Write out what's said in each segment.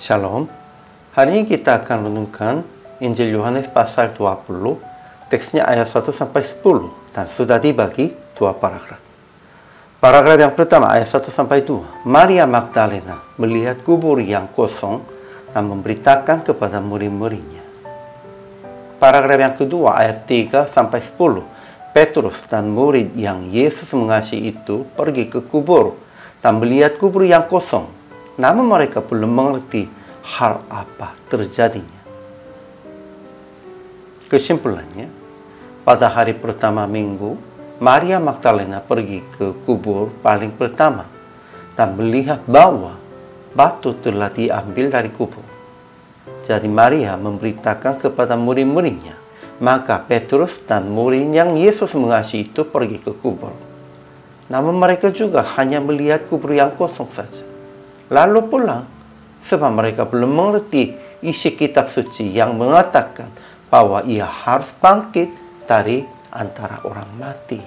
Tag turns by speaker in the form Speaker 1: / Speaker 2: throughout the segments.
Speaker 1: Shalom. Hari ini kita akan renungkan Injil Yohanes pasal 20, teksnya ayat 1 sampai 10 dan sudah dibagi dua paragraf. Paragraf yang pertama ayat 1 sampai 2. Maria Magdalena melihat kubur yang kosong dan memberitakan kepada murid-muridnya. Paragraf yang kedua ayat 3 sampai 10. Petrus dan murid yang Yesus mengasihi itu pergi ke kubur dan melihat kubur yang kosong. Namun mereka belum mengerti hal apa terjadinya. Kesimpulannya, pada hari pertama minggu, Maria Magdalena pergi ke kubur paling pertama dan melihat bahwa batu telah diambil dari kubur. Jadi Maria memberitakan kepada murid-muridnya. Maka Petrus dan murid yang Yesus mengasihi itu pergi ke kubur. Namun mereka juga hanya melihat kubur yang kosong saja. Lalu pulang, sebab mereka belum mengerti isi kitab suci yang mengatakan bahwa ia harus bangkit dari antara orang mati.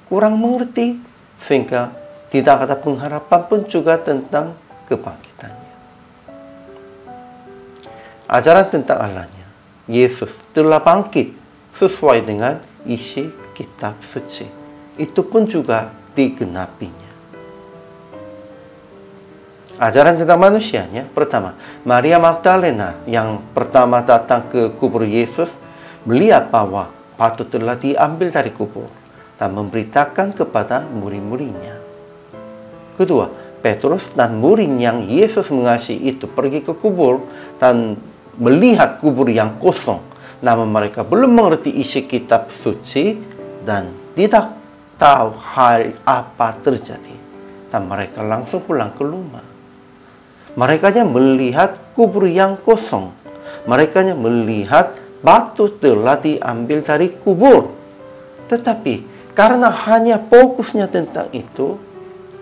Speaker 1: Kurang mengerti, sehingga tidak ada pengharapan pun juga tentang kebangkitannya. Ajaran tentang Allahnya, Yesus telah bangkit sesuai dengan isi kitab suci. Itu pun juga digenapinya. Ajaran tentang manusianya, pertama, Maria Magdalena yang pertama datang ke kubur Yesus melihat bahwa batu telah diambil dari kubur dan memberitakan kepada murid-muridnya. Kedua, Petrus dan murid yang Yesus mengasihi itu pergi ke kubur dan melihat kubur yang kosong. Namun mereka belum mengerti isi kitab suci dan tidak tahu hal apa terjadi. Dan mereka langsung pulang ke rumah. Mereka melihat kubur yang kosong. Mereka melihat batu telah diambil dari kubur. Tetapi karena hanya fokusnya tentang itu,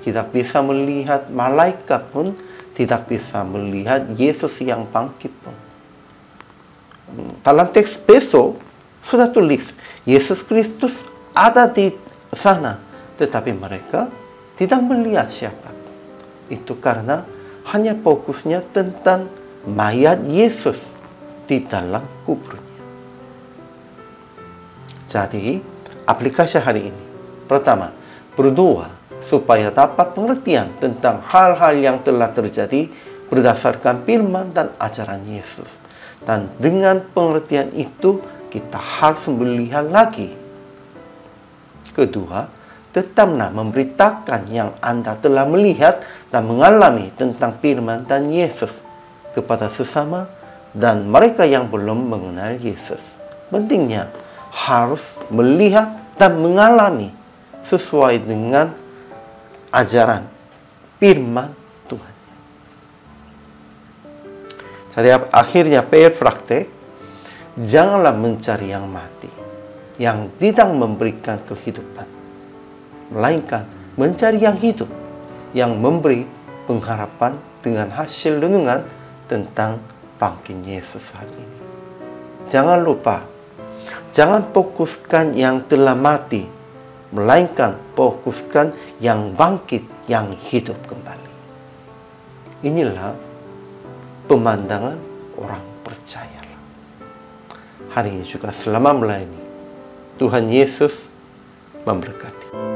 Speaker 1: tidak bisa melihat malaikat pun, tidak bisa melihat Yesus yang bangkit pun. Dalam teks besok sudah tulis Yesus Kristus ada di sana, tetapi mereka tidak melihat siapa. Itu karena hanya fokusnya tentang mayat Yesus di dalam kuburnya. Jadi, aplikasi hari ini. Pertama, berdoa supaya dapat pengertian tentang hal-hal yang telah terjadi berdasarkan firman dan ajaran Yesus. Dan dengan pengertian itu, kita harus melihat lagi. Kedua, tetaplah memberitakan yang Anda telah melihat dan mengalami tentang firman dan Yesus kepada sesama dan mereka yang belum mengenal Yesus. Pentingnya harus melihat dan mengalami sesuai dengan ajaran firman Tuhan. Jadi akhirnya PR praktek, janganlah mencari yang mati, yang tidak memberikan kehidupan, melainkan mencari yang hidup, yang memberi pengharapan dengan hasil renungan tentang bangkit Yesus hari ini. Jangan lupa, jangan fokuskan yang telah mati, melainkan fokuskan yang bangkit, yang hidup kembali. Inilah pemandangan orang percaya. Hari ini juga selama melayani, Tuhan Yesus memberkati.